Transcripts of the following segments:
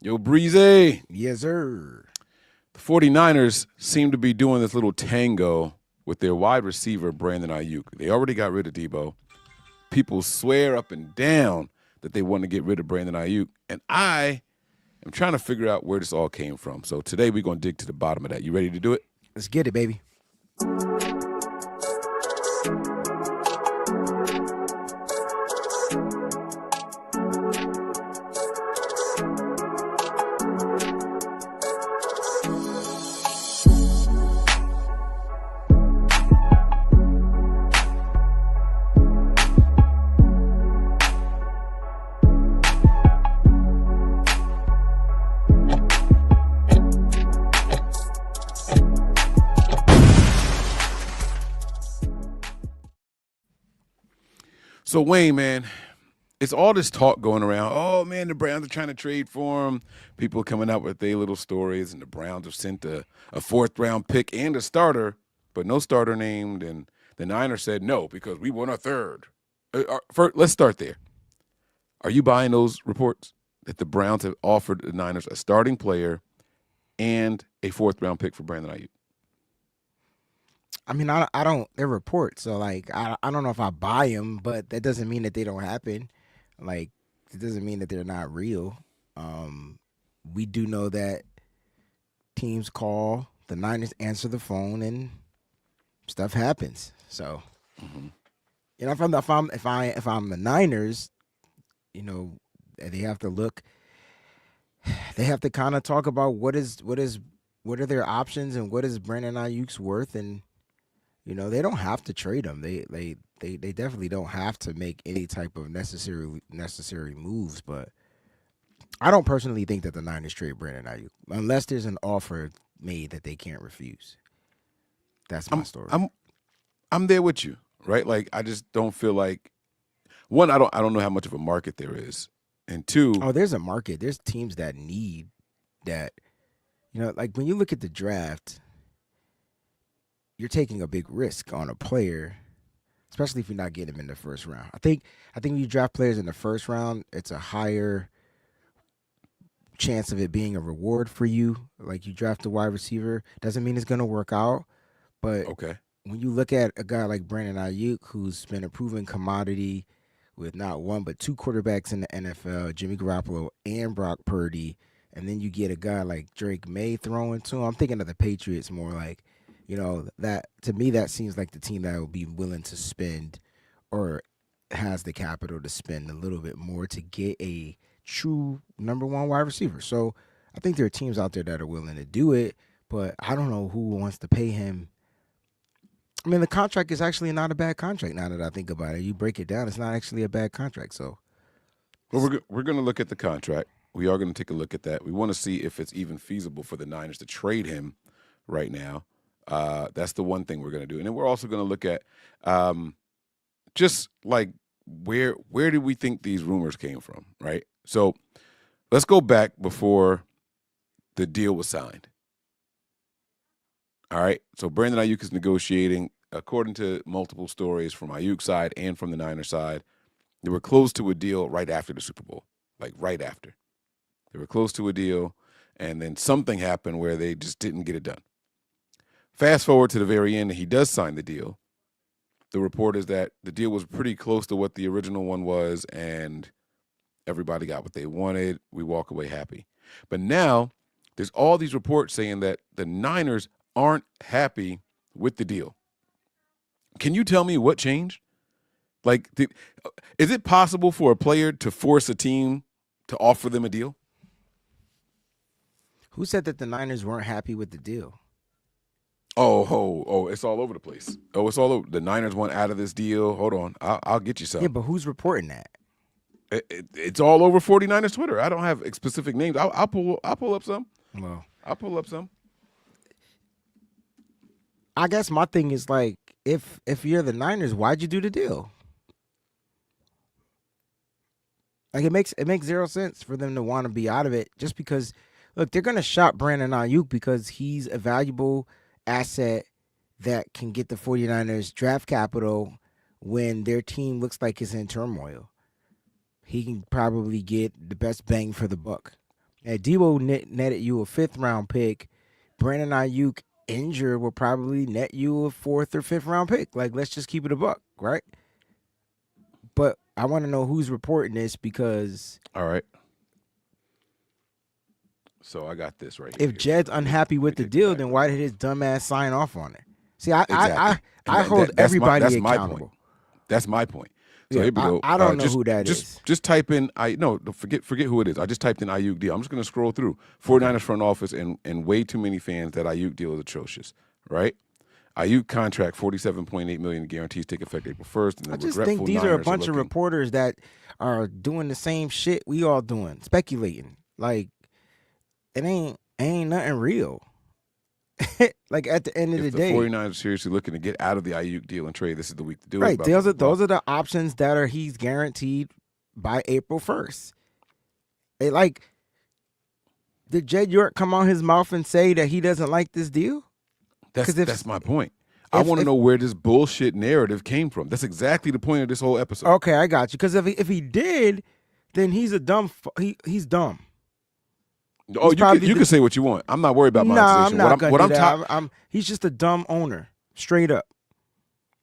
Yo, Breezy. Yes, sir. The 49ers seem to be doing this little tango with their wide receiver, Brandon Aiyuk. They already got rid of Debo. People swear up and down that they want to get rid of Brandon Aiyuk. And I am trying to figure out where this all came from. So today we're going to dig to the bottom of that. You ready to do it? Let's get it, baby. So, Wayne, man, it's all this talk going around. Oh, man, the Browns are trying to trade for him. People coming out with their little stories, and the Browns have sent a fourth-round pick and a starter, but no starter named. And the Niners said no because we want a third. First, let's start there. Are you buying those reports that the Browns have offered the Niners a starting player and a fourth-round pick for Brandon Aiyuk? I mean, I don't. They're reports, so like, I don't know if I buy them, but that doesn't mean that they don't happen. Like, it doesn't mean that they're not real. We do know that teams call, the Niners answer the phone, and stuff happens. So, you know, if I'm the Niners, you know, they have to look. They have to kind of talk about what are their options and what is Brandon Ayuk's worth, and you know, they don't have to trade him. They definitely don't have to make any type of necessary moves. But I don't personally think that the Niners trade Brandon Aiyuk unless there's an offer made that they can't refuse. That's my story. I'm there with you, right? Like I just don't feel like one, I don't know how much of a market there is. And two, Oh, there's a market. There's teams that need that. You know, like when you look at the draft, you're taking a big risk on a player, especially if you're not getting him in the first round. I think when you draft players in the first round, it's a higher chance of it being a reward for you. Like you draft a wide receiver, doesn't mean it's gonna work out, but okay. when you look at a guy like Brandon Ayuk, who's been a proven commodity with not one but two quarterbacks in the NFL, Jimmy Garoppolo and Brock Purdy, and then you get a guy like Drake May throwing to him. I'm thinking of the Patriots more like, you know, that to me that seems like the team that will be willing to spend or has the capital to spend a little bit more to get a true number one wide receiver. So I think there are teams out there that are willing to do it, but I don't know who wants to pay him. I mean, the contract is actually not a bad contract now that I think about it. You break it down, it's not actually a bad contract. So, Well, we're going to look at the contract. We are going to take a look at that. We want to see if it's even feasible for the Niners to trade him right now. That's the one thing we're going to do, and then we're also going to look at just like where do we think these rumors came from, right? So let's go back before the deal was signed. All right. So Brandon Ayuk is negotiating, according to multiple stories from Ayuk's side and from the Niners side. They were close to a deal right after the Super Bowl, like right after. They were close to a deal, and then something happened where they just didn't get it done. Fast forward to the very end, and he does sign the deal. The report is that the deal was pretty close to what the original one was, and everybody got what they wanted. We walk away happy. But now there's all these reports saying that the Niners aren't happy with the deal. Can you tell me what changed? Like, is it possible for a player to force a team to offer them a deal? who said that the Niners weren't happy with the deal? Oh, it's all over the place. Oh, it's all over. The Niners want out of this deal. Hold on. I'll get you Yeah, some. but who's reporting that? It's all over 49ers Twitter. I don't have specific names. I'll pull up some. Well, I'll pull up some. I guess my thing is like, if you're the Niners, why'd you do the deal? Like it makes zero sense for them to want to be out of it just because look, they're gonna shop Brandon Ayuk because he's a valuable asset that can get the 49ers draft capital when their team looks like it's in turmoil. He can probably get the best bang for the buck. And Debo netted you a 5th-round pick. Brandon Aiyuk injured will probably net you a 4th or 5th-round pick. Like, let's just keep it a buck, right? But I want to know who's reporting this because All right. So I got this right if here. Jed's unhappy with the take it deal, back. then why did his dumbass sign off on it? See, I Exactly. And I hold that's everybody that's my accountable. point. That's my point. So Yeah, here we go. I don't know who that is. Just type in forget who it is. I just typed in Ayuk deal. I'm just gonna scroll through 49ers front office and way too many fans that Ayuk deal is atrocious. Right? Ayuk contract $47.8 million guarantees take effect April 1st. And I just think these are a bunch of reporters that are doing the same shit we all doing, speculating. Like it ain't nothing real. Like at the end of if the the day, 49ers are seriously looking to get out of the Ayuk deal and trade, this is the week to do right? it. Blah, blah, blah. Those are the options that he's guaranteed by April 1st. Did Jed York come out his mouth and say that he doesn't like this deal? That's my point. I want to know where this bullshit narrative came from. That's exactly the point of this whole episode. Okay, I got you. Because if he did, then he's a dumb. He's dumb. Oh, you can say what you want. I'm not worried about monetization. I'm not gonna do that. He's just a dumb owner, straight up.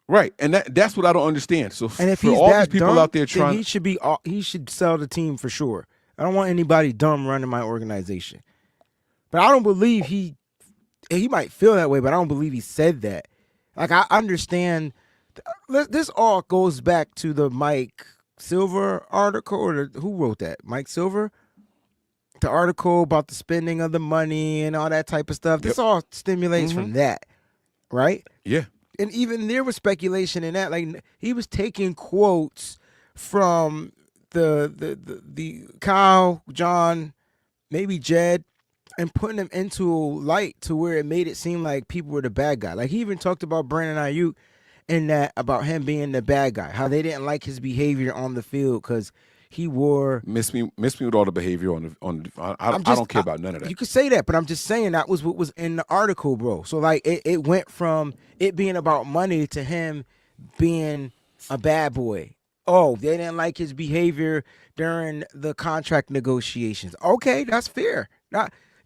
Right, and that's what I don't understand. So and if for he's all that these people dumb, out there trying, then he should sell the team for sure. I don't want anybody dumb running my organization. But I don't believe he might feel that way, but I don't believe he said that. Like I understand, this all goes back to the Mike Silver article, or who wrote that? Mike Silver. The article about the spending of the money and all that type of stuff. This all stimulates from that, right? Yeah. And even there was speculation in that. Like he was taking quotes from the Kyle, John, maybe Jed, and putting them into light to where it made it seem like people were the bad guy. Like he even talked about Brandon Aiyuk in that, about him being the bad guy, how they didn't like his behavior on the field because he wore miss me with all the behavior I don't care about none of that. You could say that, but I'm just saying that was what was in the article, bro. So like it went from it being about money to him being a bad boy. Oh, they didn't like his behavior during the contract negotiations. Okay, that's fair.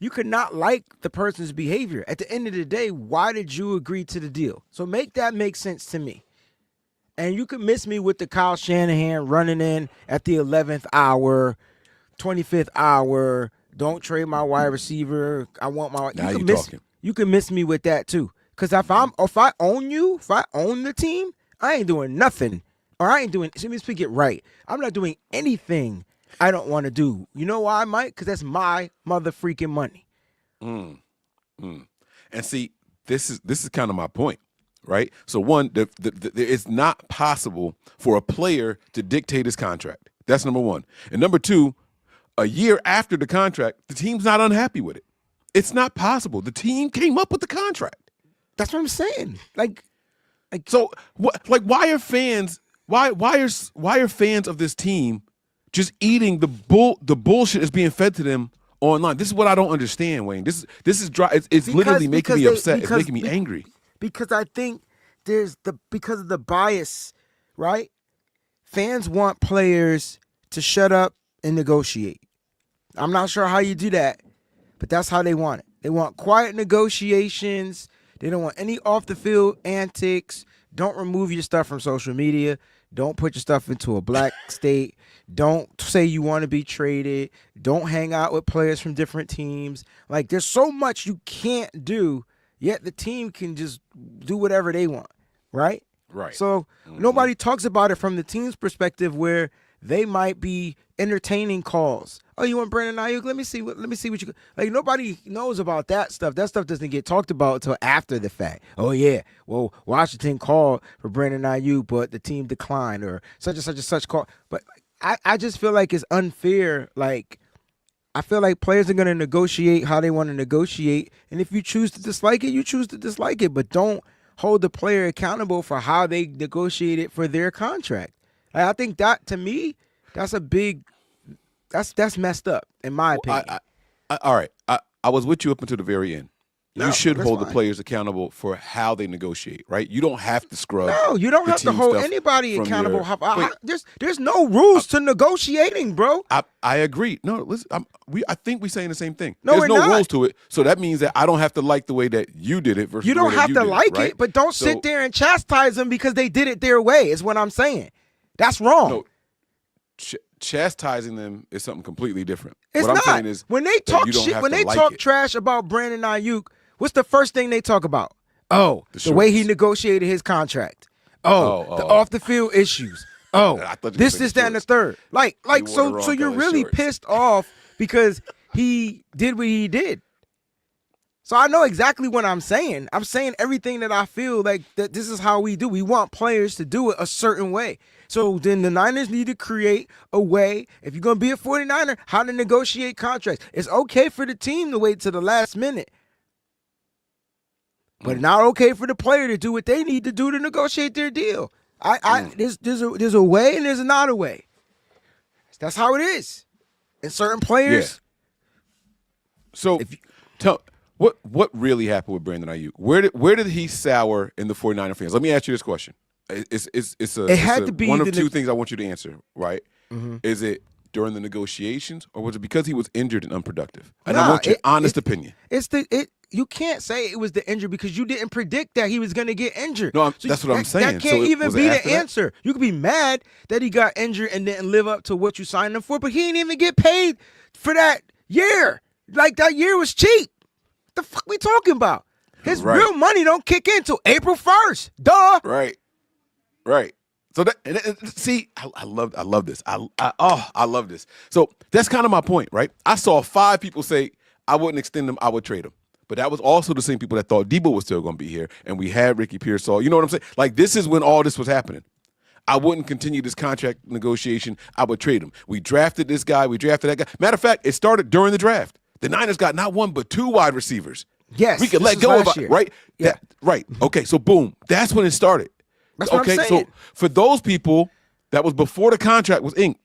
You could not like the person's behavior. At the end of the day, why did you agree to the deal? So make that make sense to me. And you can miss me with the Kyle Shanahan running in at the 11th hour, 25th hour. Don't trade my wide receiver. I want my. Now you're talking. You can miss me with that too. Because if I own you, if I own the team, I ain't doing nothing. Or I ain't doing. Let me speak it right. I'm not doing anything I don't want to do. You know why, Mike? Because that's my mother freaking money. And see, this is kind of my point. Right. So one, it's not possible for a player to dictate his contract. That's number one. And number two, a year after the contract, the team's not unhappy with it. It's not possible. The team came up with the contract. That's what I'm saying. Like so what? Like why are fans? Why are fans of this team just eating the bullshit that's being fed to them online? This is what I don't understand, Wayne. This is dry. It's literally making me upset. It's making me angry. Because I think because of the bias, right? Fans want players to shut up and negotiate. I'm not sure how you do that, but that's how they want it. They want quiet negotiations. They don't want any off the field antics. Don't remove your stuff from social media. Don't put your stuff into a black state. Don't say you want to be traded. Don't hang out with players from different teams. Like there's so much you can't do. Yet the team can just do whatever they want, right? Right. So nobody talks about it from the team's perspective, where they might be entertaining calls. Oh, you want Brandon Aiyuk? Let me see what you like. Nobody knows about that stuff. That stuff doesn't get talked about until after the fact. Oh yeah, well Washington called for Brandon Aiyuk, but the team declined, or such and such call. But I just feel like it's unfair. Like, I feel like players are going to negotiate how they want to negotiate. And if you choose to dislike it, you choose to dislike it. But don't hold the player accountable for how they negotiated for their contract. Like, I think that, to me, that's messed up, in my opinion. All right. I was with you up until the very end. you No, should that's hold the fine. players accountable for how they negotiate, right? You don't have to scrub No, you don't the have to team hold stuff anybody from accountable. your. Wait, There's no rules to negotiating, bro. I agree. No, listen, I think we're saying the same thing. No, There's we're no not. rules to it, so that means that I don't have to like the way that you did it versus You the way don't that have you to did like it, right? it, but don't sit there and chastise them because they did it their way. Is what I'm saying. That's wrong. No, chastising them is something completely different. It's what I'm not. saying is When they talk shit, when they talk trash about Brandon Aiyuk, what's the first thing they talk about? Oh, the way he negotiated his contract. Oh, the off the field issues. Oh, this, that, and the third. Like, so you're really pissed off because he did what he did. So I know exactly what I'm saying. I'm saying everything that I feel like that this is how we do. We want players to do it a certain way. So then the Niners need to create a way, if you're going to be a 49er, how to negotiate contracts. It's okay for the team to wait to the last minute. But not okay for the player to do what they need to do to negotiate their deal. There's a way and there's not a way. That's how it is. And certain players. Yeah. So tell what really happened with Brandon Aiyuk? Where did he sour in the 49er fans? Let me ask you this question. It had to be one of two things I want you to answer, right? Mm-hmm. Is it during the negotiations or was it because he was injured and unproductive? And I want your honest opinion. You can't say it was the injury because you didn't predict that he was going to get injured. No, that's what I'm saying. That can't even be the answer. You could be mad that he got injured and didn't live up to what you signed him for, but he didn't even get paid for that year. Like, that year was cheap. The fuck we talking about? His real money don't kick in until April 1st. Duh. Right. So see, I love this. I love this. So that's kind of my point, right? I saw 5 people say I wouldn't extend him, I would trade him. But that was also the same people that thought Debo was still going to be here, and we had Ricky Pearsall. You know what I'm saying? Like, this is when all this was happening. I wouldn't continue this contract negotiation. I would trade him. We drafted this guy. We drafted that guy. Matter of fact, it started during the draft. The Niners got not one but 2 wide receivers. Yes. We could let go of it, right? Yeah. Right. Okay, so boom. That's when it started. That's what I'm saying. So for those people, that was before the contract was inked.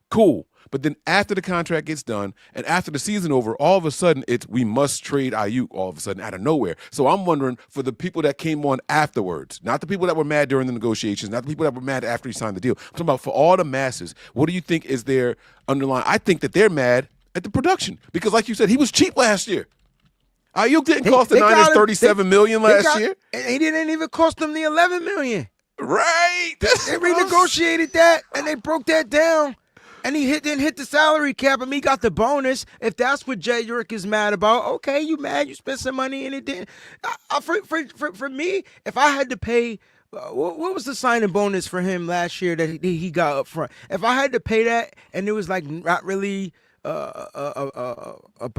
Cool. But then after the contract gets done and after the season over, all of a sudden it's we must trade Aiyuk all of a sudden out of nowhere. So I'm wondering for the people that came on afterwards, not the people that were mad during the negotiations, not the people that were mad after he signed the deal. I'm talking about for all the masses, what do you think is their underlying? I think that they're mad at the production because like you said, he was cheap last year. Aiyuk didn't cost the Niners $37 million last year. And he didn't even cost them the $11 million. Right. They renegotiated that and they broke that down. And he didn't hit the salary cap, and he got the bonus. If that's what Jay York is mad about, okay, you mad? You spent some money and it didn't. For me, if I had to pay, what was the signing bonus for him last year that he got up front? If I had to pay that and it was like not really a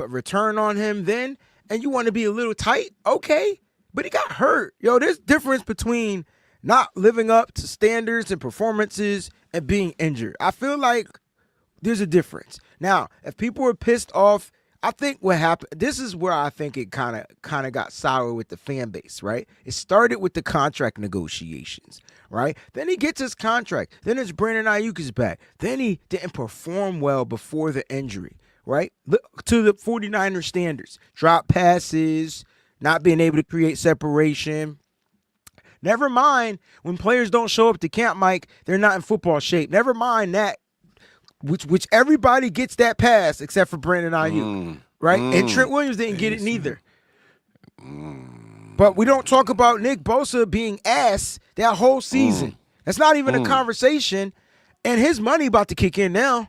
return on him then, and you want to be a little tight, okay. But he got hurt. Yo, there's difference between not living up to standards and performances and being injured. I feel like there's a difference. Now, if people were pissed off, I think what happened, this is where I think it kind of got sour with the fan base, right? It started with the contract negotiations, right? Then he gets his contract. Then it's Brandon Aiyuk is back. Then he didn't perform well before the injury, right? To the 49er standards. Drop passes, not being able to create separation. Never mind when players don't show up to camp, Mike, they're not in football shape. Never mind that. Which everybody gets that pass except for Brandon Aiyuk, right? And Trent Williams didn't get it neither. But we don't talk about Nick Bosa being ass that whole season. That's not even a conversation. And his money about to kick in now.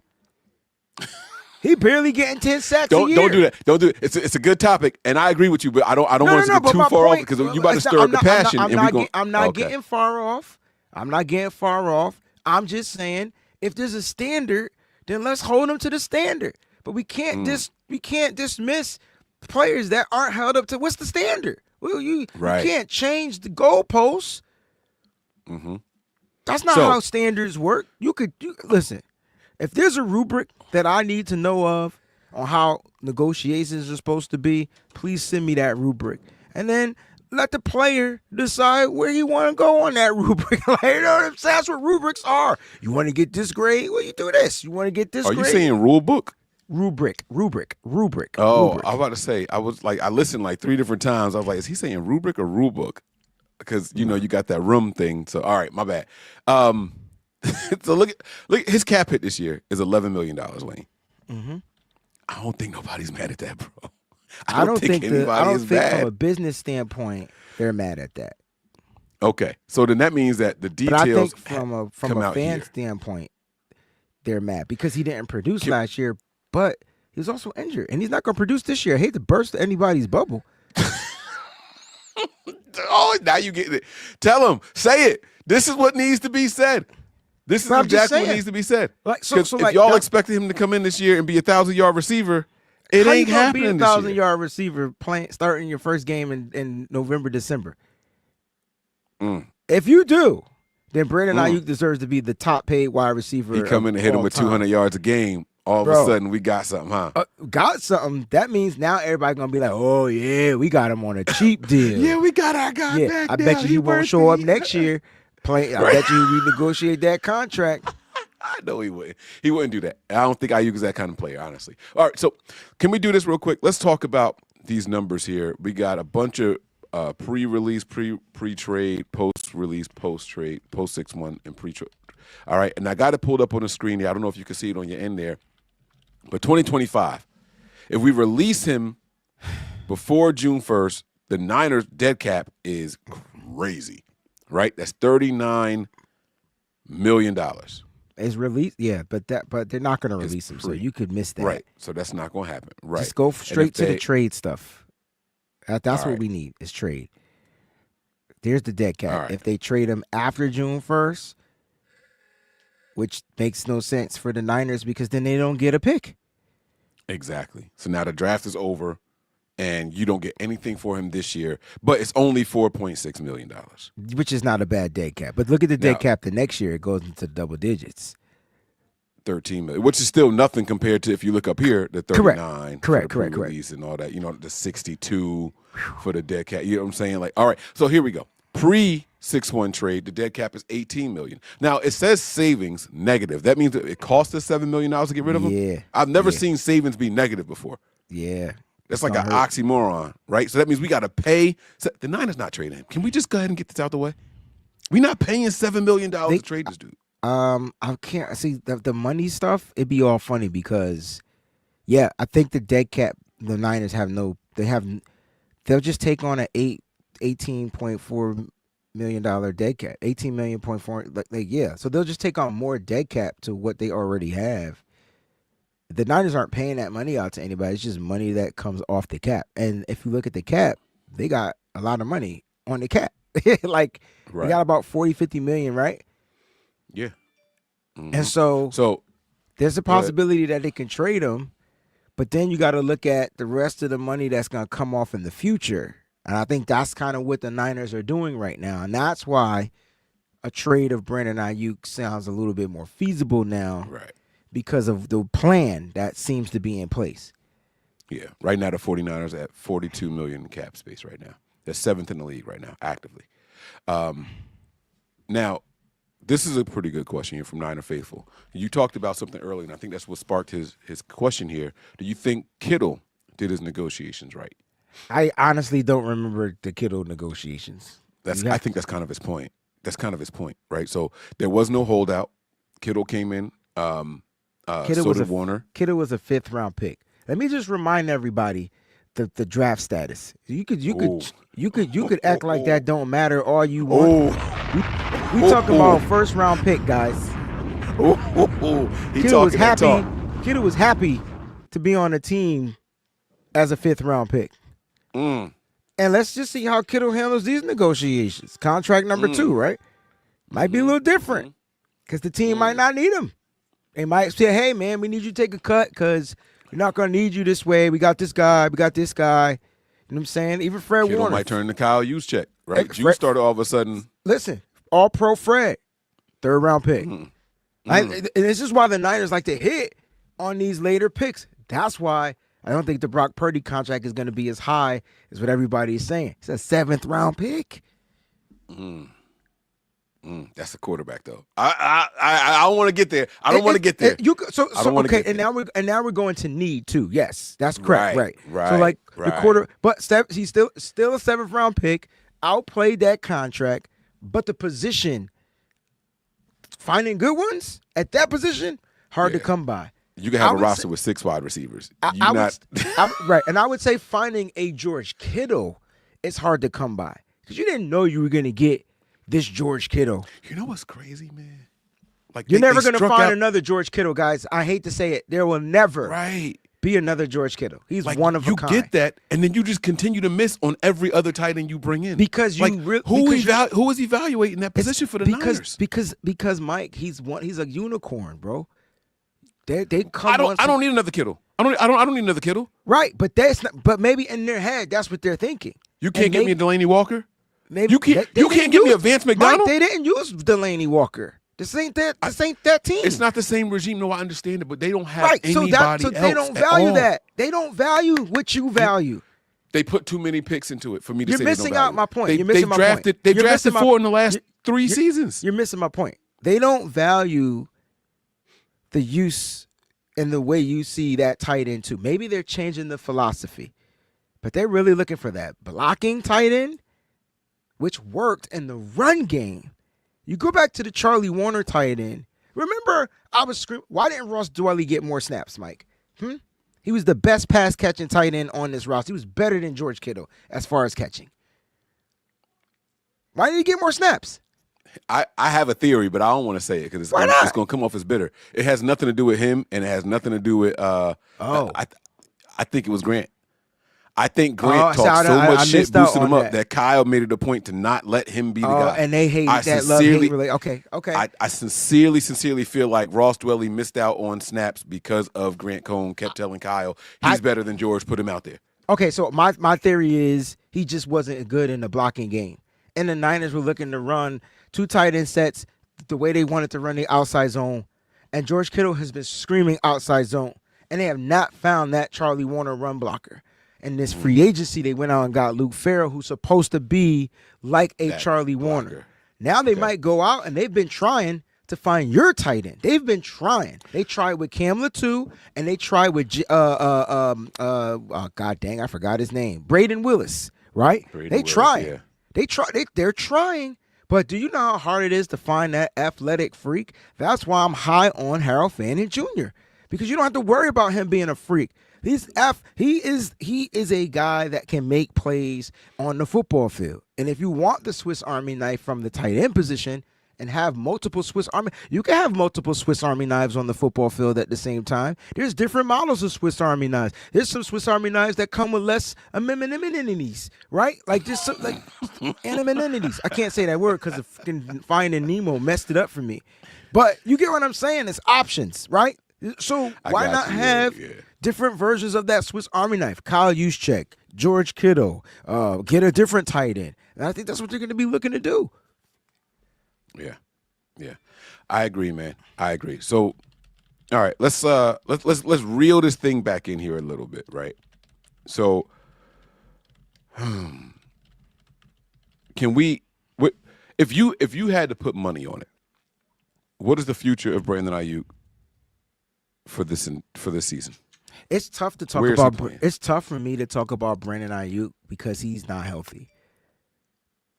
He barely getting 10 sacks a year. Don't do that. Don't do it. It's a good topic, and I agree with you, but I don't want to get too far off because you about to stir up the passion. I'm not getting far off. I'm not getting far off. I'm just saying if there's a standard, then let's hold them to the standard. But we can't dismiss players that aren't held up to what's the standard. Well, you can't change the goalposts. Mm-hmm. That's not how standards work. Listen. If there's a rubric that I need to know of on how negotiations are supposed to be, please send me that rubric. And then let the player decide where he want to go on that rubric. Like, you know what I'm saying? That's what rubrics are. You want to get this grade? Well, you do this. You want to get this grade? Are you saying rule book? Rubric. Oh, I was about to say, I listened like 3 different times. I was like, is he saying rubric or rule book? Because you got that room thing. So all right, my bad. Um, so look, his cap hit this year is $11 million, Lane. Mm-hmm. I don't think nobody's mad at that, bro. I don't think anybody is from mad. a business standpoint they're mad at that. Okay, so then that means that the But I details think from a fan here. standpoint, they're mad because he didn't produce last year, but he was also injured, and he's not going to produce this year. I hate to burst anybody's bubble. Oh, now you get it. Tell him, say it. This is what needs to be said. This is exactly what needs to be said. Because if y'all expected him to come in this year and be 1,000-yard receiver, it ain't happening this year. How you be a 1,000-yard receiver starting your first game in November, December? If you do, then Brandon Aiyuk deserves to be the top paid wide receiver. He come in and hit him with 200 yards a game. All of a sudden, we got something, huh? Got something. That means now everybody's going to be like, oh, yeah, we got him on a cheap deal. Yeah, we got our guy back. I bet you he won't show up next year. I bet you renegotiate that contract. I know he wouldn't. He wouldn't do that. I don't think Aiyuk is that kind of player, honestly. All right, so can we do this real quick? Let's talk about these numbers here. We got a bunch of pre-release, pre-trade, post-release, post-trade, post-6-1, and pre-trade. All right, and I got it pulled up on the screen here. I don't know if you can see it on your end there. But 2025, if we release him before June 1st, the Niners' dead cap is crazy, right? That's $39 million. It's released, yeah, but they're not going to release him, so you could miss that. Right, so that's not going to happen. Right, just go straight to the trade stuff. That's what we need is trade. There's the dead cap. Right. If they trade him after June 1st, which makes no sense for the Niners because then they don't get a pick. Exactly. So now the draft is over, and you don't get anything for him this year, but it's only $4.6 million. Which is not a bad dead cap. But look at the dead cap the next year. It goes into double digits. 13 million, which is still nothing compared to, if you look up here, the 39. Correct. And all that, the 62 for the dead cap. You know what I'm saying? Like, all right, so here we go. Pre-6-1 trade, the dead cap is $18 million. Now, it says savings negative. That means that it cost us $7 million to get rid of him? Yeah. I've never seen savings be negative before. Yeah. That's like an oxymoron, right? So that means we got to pay. So the Niners not trading him. Can we just go ahead and get this out the way? We're not paying $7 million to trade this dude. I can't see the money stuff. It'd be all funny because, yeah, I think the dead cap. The Niners they'll just take on an $18.4 million dead cap, $18.4 million. So they'll just take on more dead cap to what they already have. The Niners aren't paying that money out to anybody. It's just money that comes off the cap. And if you look at the cap, they got a lot of money on the cap. They got about 40, 50 million, right? Yeah. Mm-hmm. And so there's a possibility that they can trade him, but then you got to look at the rest of the money that's going to come off in the future. And I think that's kind of what the Niners are doing right now. And that's why a trade of Brandon Aiyuk sounds a little bit more feasible now. Right. Because of the plan that seems to be in place. Yeah. Right now, the 49ers are at $42 million in cap space right now. They're 7th in the league right now, actively. Now, this is a pretty good question here from Niner Faithful. You talked about something earlier, and I think that's what sparked his question here. Do you think Kittle did his negotiations right? I honestly don't remember the Kittle negotiations. I think that's kind of his point. That's kind of his point, right? So there was no holdout. Kittle came in. Kittle was Warner. Kittle was a 5th round pick. Let me just remind everybody the draft status. You could act like that don't matter all you want. We talking about 1st round pick, guys. Kittle was happy. Kittle was happy to be on a team as a 5th round pick. And let's just see how Kittle handles these negotiations. Contract number 2, right? Might be a little different because the team might not need him. They might say, hey, man, we need you to take a cut because we're not going to need you this way. We got this guy. We got this guy. You know what I'm saying? Even Fred Kittle Warner. might turn the Kyle Juszczyk, right? Juice started all of a sudden. Listen, all-pro Fred, 3rd round pick. And this is why the Niners like to hit on these later picks. That's why I don't think the Brock Purdy contract is going to be as high as what everybody is saying. It's a 7th round pick. That's a quarterback, though. I don't want to get there. I don't want to get there. I don't wanna Okay, get there. and now we're going to need too. Yes, that's correct. Right. So Right. the quarter, but he's still a 7th-round pick. Outplayed that contract, but the position, finding good ones at that position, hard to come by. You can have a roster with 6 wide receivers. Right, and I would say finding a George Kittle is hard to come by because you didn't know you were going to get this George Kittle. You know what's crazy, man? Like You're never going to find another George Kittle, guys. I hate to say it. There will never be another George Kittle. He's one of a kind. You get that, and then you just continue to miss on every other tight end you bring in. Because who is evaluating that position for the Niners? Because Mike, he's a unicorn, bro. They come. I don't need another Kittle. I don't need another Kittle. Right, but that's not. But maybe in their head, that's what they're thinking. You can't get me a Delaney Walker. Maybe you can't get me a Vance McDonald. Mike, they didn't use Delaney Walker. This ain't that team. It's not the same regime. No, I understand it, but they don't have anybody so else. They don't value that. They don't value what you value. They put too many picks into it for me to You're say missing out my point. You're missing my point. They drafted 4 in the last 3 seasons. You're missing my point. They don't value the use and the way you see that tight end too. Maybe they're changing the philosophy, but they're really looking for that blocking tight end, which worked in the run game. You go back to the Charlie Warner tight end. Remember, I was screaming, why didn't Ross Dwelly get more snaps, Mike? He was the best pass catching tight end on this roster. He was better than George Kittle as far as catching. Why did he get more snaps? I have a theory, but I don't want to say it because it's going to come off as bitter. It has nothing to do with him, and it has nothing to do with. I think it was Grant. I think Grant talked so much shit, boosted him up that Kyle made it a point to not let him be the guy. And they hate that love-hate really. Okay. I sincerely feel like Ross Dwelly missed out on snaps because of Grant Cohn kept telling Kyle he's better than George. Put him out there. Okay, so my theory is he just wasn't good in the blocking game. And the Niners were looking to run 2 tight end sets the way they wanted to run the outside zone. And George Kittle has been screaming outside zone. And they have not found that Charlie Warner run blocker. In this free agency, they went out and got Luke Farrell, who's supposed to be like a Charlie Warner. Now they might go out, and they've been trying to find your tight end. They've been trying. They tried with Cam Latu, and they tried with God dang, I forgot his name, Braden Willis. Right? They're trying. But do you know how hard it is to find that athletic freak? That's why I'm high on Harold Fanning Jr. Because you don't have to worry about him being a freak. He is a guy that can make plays on the football field. And if you want the Swiss Army knife from the tight end position and have multiple you can have multiple Swiss Army knives on the football field at the same time. There's different models of Swiss Army knives. There's some Swiss Army knives that come with less amenities, right? Like just like amenities. I can't say that word because Finding Nemo messed it up for me. But you get what I'm saying? It's options, right? So why not have different versions of that Swiss Army knife? Kyle Juszczyk, George Kittle, get a different tight end. And I think that's what they're going to be looking to do. Yeah. I agree, man. I agree. So, all right, let's reel this thing back in here a little bit, right? So, can we? If you had to put money on it, what is the future of Brandon Aiyuk for this season? It's tough to talk about. It's tough for me to talk about Brandon Aiyuk because he's not healthy,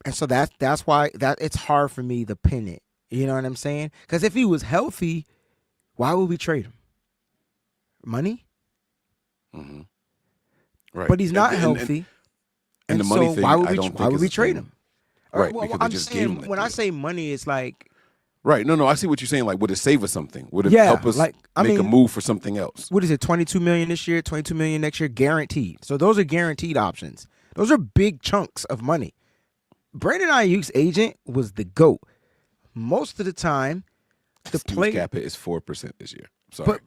and so that's why it's hard for me to pin it. You know what I'm saying? Because if he was healthy, why would we trade him? Money, right? But he's not healthy, and the money thing. Why would we trade him? Right? Well, I'm just saying when I say money, it's like. Right. No, I see what you're saying. Like, would it save us something? Would it help us make a move for something else? What is it, $22 million this year, $22 million next year, guaranteed. So those are guaranteed options. Those are big chunks of money. Brandon Aiyuk's agent was the GOAT. Most of the time, the cap hit is 4% this year. Sorry.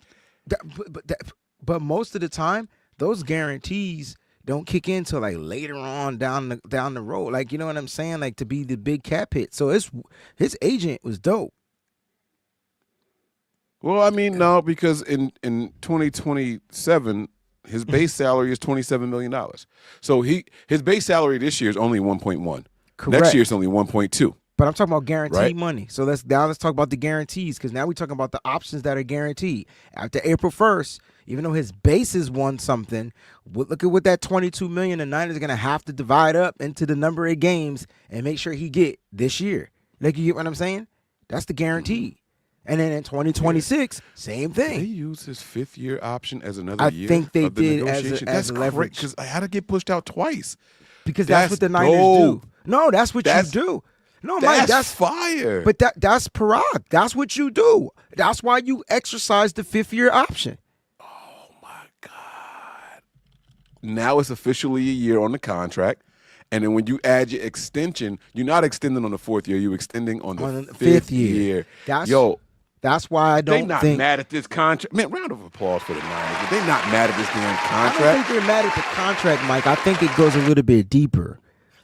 But most of the time, those guarantees don't kick in till like later on down the road. Like, you know what I'm saying? Like to be the big cap hit. So his agent was dope. Well, I mean, no, because in 2027, his base salary is $27 million. So his base salary this year is only 1.1. Correct. Next year it's only 1.2. But I'm talking about guaranteed right? money. So let's talk about the guarantees, because now we're talking about the options that are guaranteed. After April 1st, even though his bases won something, look at what that $22 million the Niners are gonna have to divide up into the number of games and make sure he get this year. Like, you get what I'm saying? That's the guaranteed. And then in 2026, same Did they thing. use his 5th-year option as another I year think they of the did negotiation? as That's leverage. because I had to get pushed out twice. Because that's what the Niners dope. do. No, that's what That's- you do. No, Mike, That's fire. but that's Parag. That's what you do. That's why you exercise the 5th-year option. Oh my God. Now it's officially a year on the contract. And then when you add your extension, you're not extending on the 4th year, you're extending on the 5th year. That's why I they don't not think mad at this contract. Man, round of applause for the Niners. But they not mad at this damn I don't contract. think they're mad at the contract, Mike. I think it goes a little bit deeper.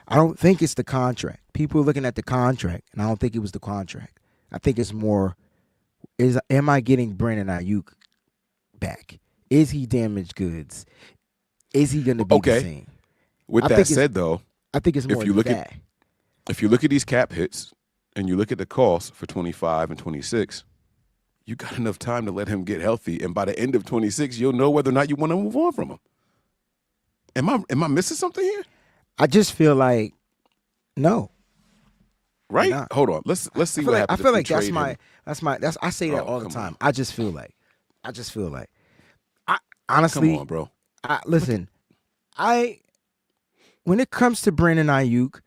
I don't think it's the contract. People are looking at the contract, and I don't think it was the contract. I think it's more, am I getting Brandon Aiyuk back? Is he damaged goods? Is he going to be the same? With that said, though, I think it's more if you look that. if you look at these cap hits and you look at the costs for 25 and 26, you got enough time to let him get healthy, and by the end of 26, you'll know whether or not you want to move on from him. Am I missing something here? I just feel like no. Right? Not. Hold on. Let's see what happens. I feel if we like trade him. I say that all the come time. on. I just feel like I honestly Come on, bro. listen, when it comes to Brandon Aiyuk,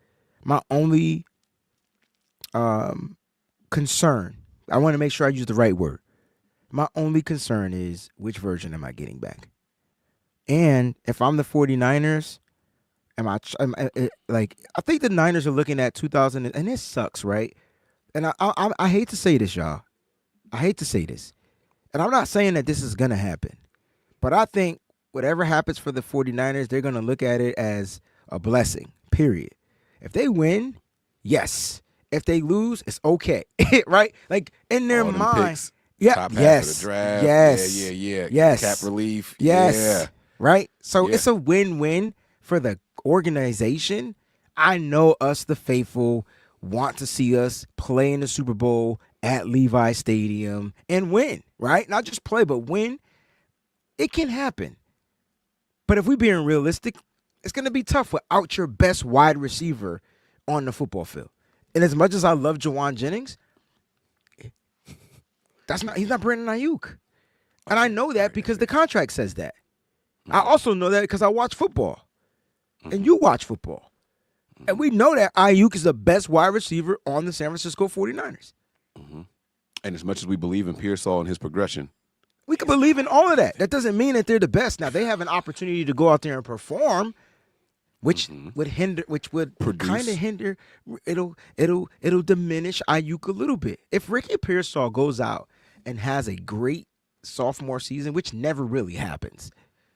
my only concern, I want to make sure I use the right word. My only concern is, which version am I getting back? And if I'm the 49ers, I think the Niners are looking at 2000, and this sucks, right? And I hate to say this, y'all. I hate to say this. And I'm not saying that this is going to happen. But I think whatever happens for the 49ers, they're going to look at it as a blessing, period. If they win, yes. If they lose, it's okay, right? Like, in their All them mind. picks, Yeah, top half yes. of the draft. Yes. Yeah. Yes. Cap relief. Yes. Yeah. Right? So Yeah. it's a win-win for the organization. I know us, the faithful, want to see us play in the Super Bowl at Levi Stadium and win, right? Not just play, but win. It can happen. But if we're being realistic, it's going to be tough without your best wide receiver on the football field. And as much as I love Jawan Jennings, he's not Brandon Aiyuk. And I know that because the contract says that. I also know that because I watch football. And you watch football. And we know that Aiyuk is the best wide receiver on the San Francisco 49ers. And as much as we believe in Pearsall and his progression, We can believe in all of that. That doesn't mean that they're the best. Now, they have an opportunity to go out there and perform, which would kind of hinder. It'll diminish Aiyuk a little bit. If Ricky Pearsall goes out and has a great sophomore season, which never really happens,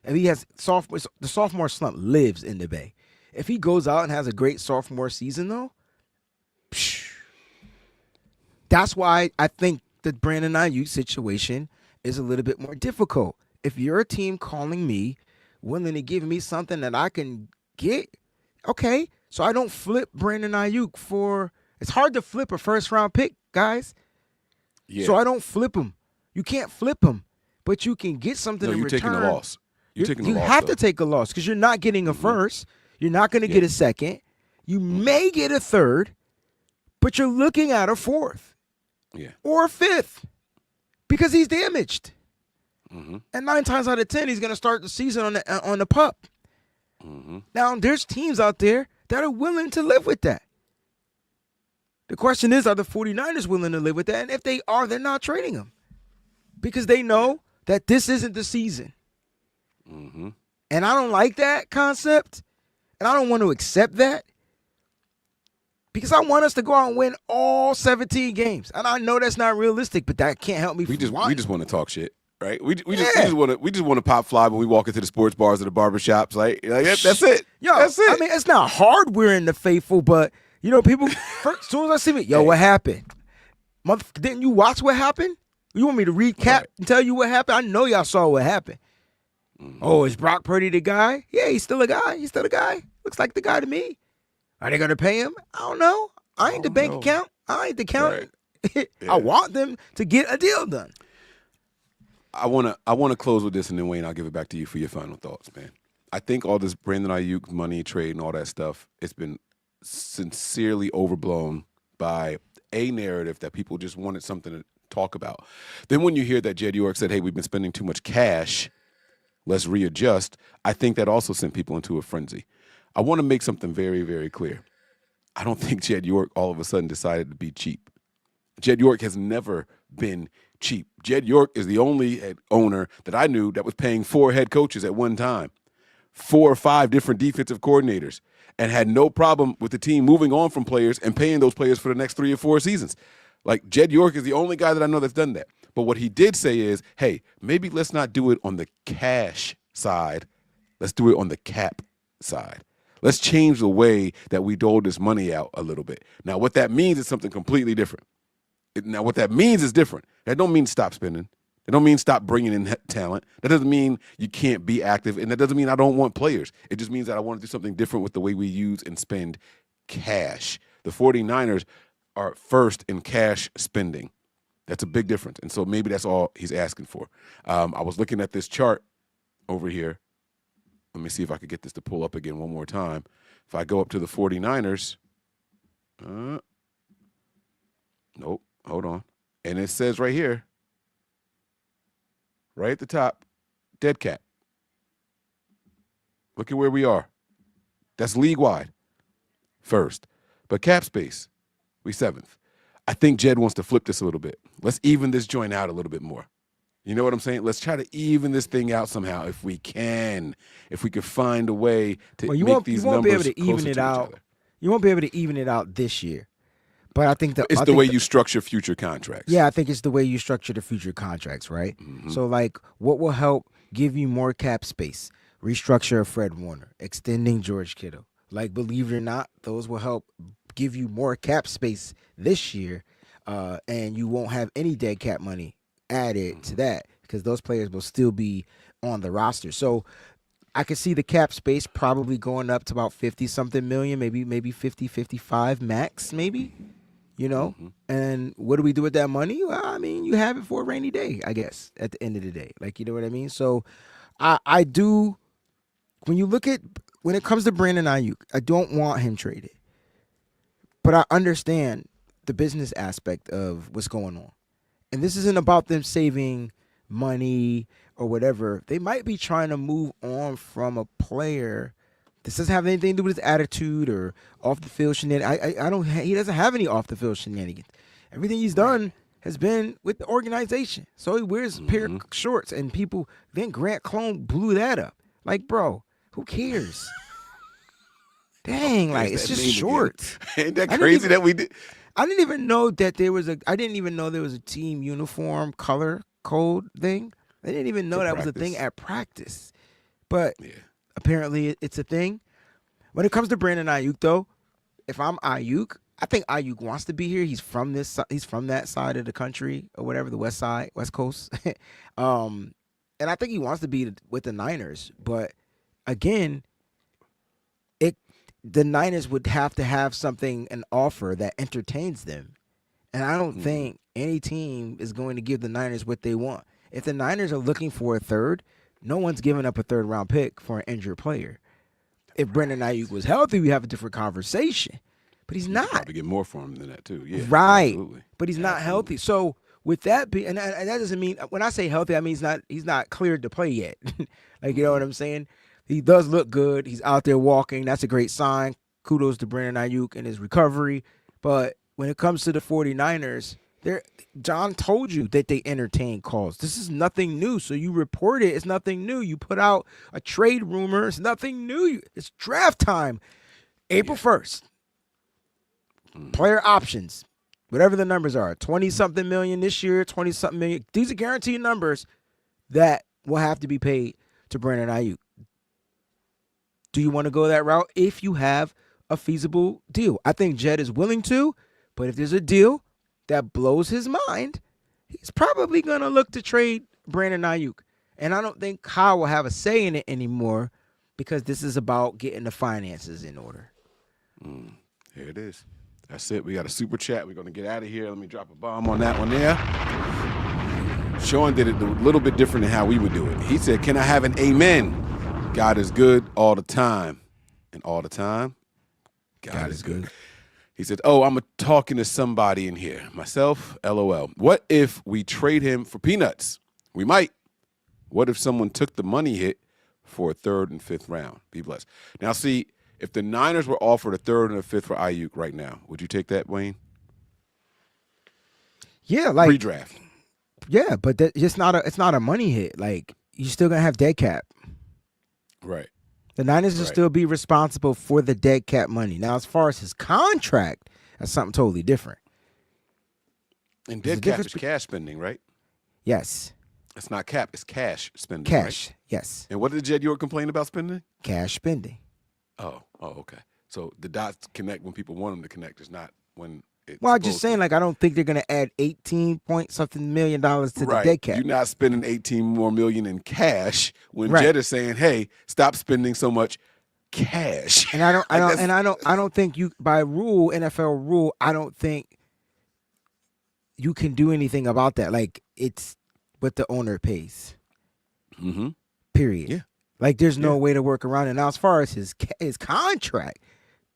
and he has the sophomore slump lives in the Bay. If he goes out and has a great sophomore season, though, that's why I think the Brandon Aiyuk situation is a little bit more difficult. If you're a team calling me, willing to give me something that I can get, okay, so I don't flip Brandon Aiyuk for. It's hard to flip a first-round pick, guys. yeah. So I don't flip him. You can't flip him, but you can get something no, in you're return. taking a loss. You're taking a You loss. have though. to take a loss because you're not getting a first. You're not going to get a second. You may get a third, but you're looking at a fourth Yeah. or a fifth because he's damaged. And 9 times out of 10, he's going to start the season on the pup. Now, there's teams out there that are willing to live with that. The question is, are the 49ers willing to live with that? And if they are, they're not trading him because they know that this isn't the season. And I don't like that concept, and I don't want to accept that because I want us to go out and win all 17 games. And I know that's not realistic, but that can't help me. We just want to talk shit, right? We Yeah. just want to pop fly when we walk into the sports bars or the barbershops. Like that's it. Yo, That's it. I mean, it's not hard. We're in the faithful, but people. As soon as I see me, yo, what happened? Didn't you watch what happened? You want me to recap and tell you what happened? I know y'all saw what happened. Oh, is Brock Purdy the guy? Yeah, he's still a guy. He's still a guy. Looks like the guy to me. Are they gonna pay him? I don't know. I ain't the Oh bank no. account. I ain't the Right. accountant. I Yeah. want them to get a deal done. I wanna close with this, and then Wayne, I'll give it back to you for your final thoughts, man. I think all this Brandon Ayuk money trade and all that stuff, it's been sincerely overblown by a narrative that people just wanted something to talk about. Then when you hear that Jed York said, "Hey, we've been spending too much cash, let's readjust," I think that also sent people into a frenzy. I want to make something very, very clear. I don't think Jed York all of a sudden decided to be cheap. Jed York has never been cheap. Jed York is the only owner that I knew that was paying 4 head coaches at one time, 4 or 5 different defensive coordinators, and had no problem with the team moving on from players and paying those players for the next 3 or 4 seasons. Like Jed York is the only guy that I know that's done that. But what he did say is, hey, maybe let's not do it on the cash side. Let's do it on the cap side. Let's change the way that we dole this money out a little bit. Now, what that means is something completely different. Now, what that means is different. That don't mean stop spending. It don't mean stop bringing in talent. That doesn't mean you can't be active, and that doesn't mean I don't want players. It just means that I want to do something different with the way we use and spend cash. The 49ers are first in cash spending. That's a big difference, and so maybe that's all he's asking for. I was looking at this chart over here. Let me see if I could get this to pull up again one more time. If I go up to the 49ers, nope, hold on. And it says right here, right at the top, dead cap. Look at where we are. That's league wide. First. But cap space, we 7th. I think Jed wants to flip this a little bit. Let's even this joint out a little bit more. You know what I'm saying? Let's try to even this thing out somehow if we can. If we could find a way to Well, make these you won't be able numbers to even closer it to each out. other. You won't be able to even it out this year. But I think It's the way you structure future contracts. yeah, I think it's the way you structure the future contracts, right? Mm-hmm. So like what will help give you more cap space? Restructure of Fred Warner, extending George Kittle. Like believe it or not, those will help give you more cap space this year, and you won't have any dead cap money added to that because those players will still be on the roster. So I could see the cap space probably going up to about 50 something million, maybe 50, 55 max, maybe. You know, and what do we do with that money? Well, I mean, you have it for a rainy day, I guess. At the end of the day, like you know what I mean. So, I do. When you look at when it comes to Brandon Ayuk, I don't want him traded, but I understand the business aspect of what's going on, and this isn't about them saving money or whatever. They might be trying to move on from a player. This doesn't have anything to do with his attitude or off the field shenanigans. I don't. He doesn't have any off the field shenanigans. Everything he's done has been with the organization. So he wears a pair of shorts, and people. Then Grant Clone blew that up. Like, bro, who cares? Dang, like There's it's that just name shorts. again. Ain't that I didn't crazy even- that we did? I didn't even know that there was a. I didn't even know there was a team uniform color code thing. I didn't even know For that was a thing practice. at practice. But Yeah. apparently, it's a thing. When it comes to Brandon Ayuk, though, if I'm Ayuk, I think Ayuk wants to be here. He's from this. He's from that side of the country or whatever, the West Side, West Coast. And I think he wants to be with the Niners. But again, the Niners would have to have something, an offer that entertains them. And I don't think any team is going to give the Niners what they want. If the Niners are looking for a third, no one's giving up a third round pick for an injured player. If Brandon Ayuk was healthy, we have a different conversation. But he's not. Probably get more for him than that too. Yeah, Right. Absolutely. But he's not healthy. So with that being, and that doesn't mean when I say healthy, I mean he's not cleared to play yet. Like you know what I'm saying? He does look good. He's out there walking. That's a great sign. Kudos to Brandon Ayuk and his recovery. But when it comes to the 49ers, John told you that they entertain calls. This is nothing new. So you report it. It's nothing new. You put out a trade rumor. It's nothing new. It's draft time. April 1st. Player options. Whatever the numbers are. 20-something million this year, 20-something million. These are guaranteed numbers that will have to be paid to Brandon Ayuk. Do you want to go that route if you have a feasible deal? I think Jed is willing to, but if there's a deal that blows his mind, he's probably going to look to trade Brandon Ayuk. And I don't think Kyle will have a say in it anymore because this is about getting the finances in order. Here it is. That's it. We got a super chat. We're going to get out of here. Let me drop a bomb on that one there. Sean did it a little bit different than how we would do it. He said, can I have an amen? God is good all the time. And all the time, God is good. He said, oh, I'm talking to somebody in here. Myself, LOL. What if we trade him for peanuts? We might. What if someone took the money hit for a 3rd and 5th round? Be blessed. Now, see, if the Niners were offered a 3rd and a 5th for Aiyuk right now, would you take that, Wayne? Yeah, like pre-draft. Yeah, but it's not a money hit. Like, you're still gonna have dead cap. Right. The Niners will still be responsible for the dead cap money. Now, as far as his contract, that's something totally different. And dead cap is cash spending, right? Yes. It's not cap, it's cash spending. Cash, right? yes. And what did Jed York complain about spending? Cash spending. Oh, okay. So the dots connect when people want them to connect. It's not when it's I'm just saying, like, I don't think they're gonna add $18-point-something million to the dead cap. You're not spending $18 million more in cash when Jed is saying, "Hey, stop spending so much cash." And I don't think you, by rule, NFL rule, I don't think you can do anything about that. Like, it's what the owner pays. Mm-hmm. Period. Yeah. Like, there's no way to work around it. Now, as far as his contract,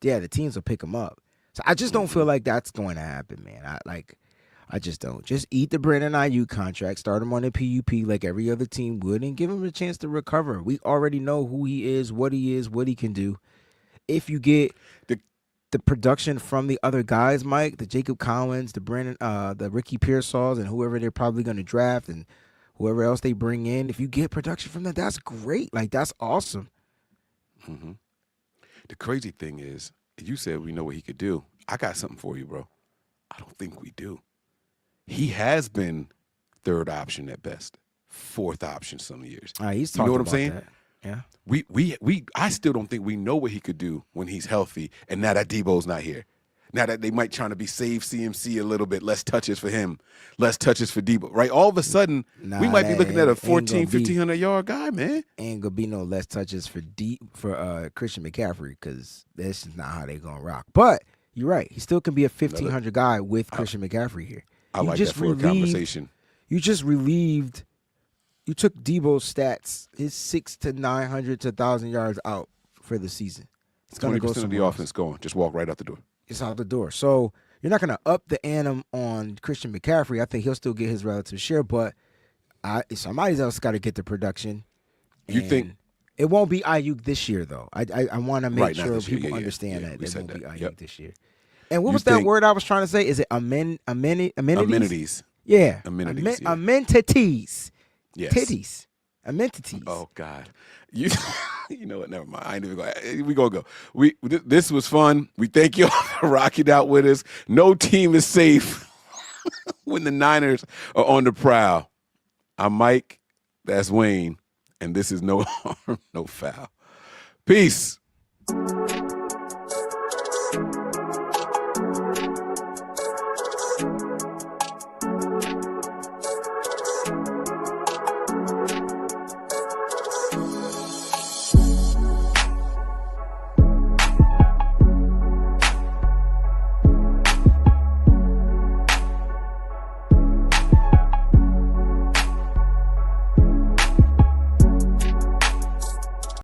yeah, the teams will pick him up. So I just don't feel like that's going to happen, man. I just don't. Just eat the Brandon Aiyuk contract, start him on a PUP like every other team would, and give him a chance to recover. We already know who he is, what he can do. If you get the production from the other guys, Mike, the Jacob Collins, the Brandon, the Ricky Pearsalls, and whoever they're probably going to draft, and whoever else they bring in, if you get production from that, that's great. Like, that's awesome. Mm-hmm. The crazy thing is, you said we know what he could do. I got something for you, bro. I don't think we do. He has been 3rd option at best, 4th option some years. He's talking what I'm saying? That. Yeah. I still don't think we know what he could do when he's healthy, and now that Debo's not here. Now that they might try to be save CMC a little bit, less touches for him, less touches for Debo, right? All of a sudden, we might be looking at a 1,500-yard guy, man. Ain't gonna be no less touches for Christian McCaffrey, because that's just not how they gonna rock. But you're right, he still can be a 1,500 guy with Christian McCaffrey here. I like that for a conversation. You just relieved. You took Debo's stats, his 600 to 900 to 1,000 yards out for the season. It's gonna go 20% of the offense going. Just walk right out the door. It's out the door. So you're not going to up the ante on Christian McCaffrey. I think he'll still get his relative share, but somebody else got to get the production. You think it won't be Aiyuk this year, though? I want to make sure people understand that it won't be Aiyuk this year. And what was that word I was trying to say? Is it amenities? Amenities. Yeah. Amenities. Amenities. Yes. Titties. Amenities. Oh God. You know what? Never mind. I ain't even going. We gonna go. This was fun. We thank you all for rocking out with us. No team is safe when the Niners are on the prowl. I'm Mike. That's Wayne, and this is No Harm, No Foul. Peace.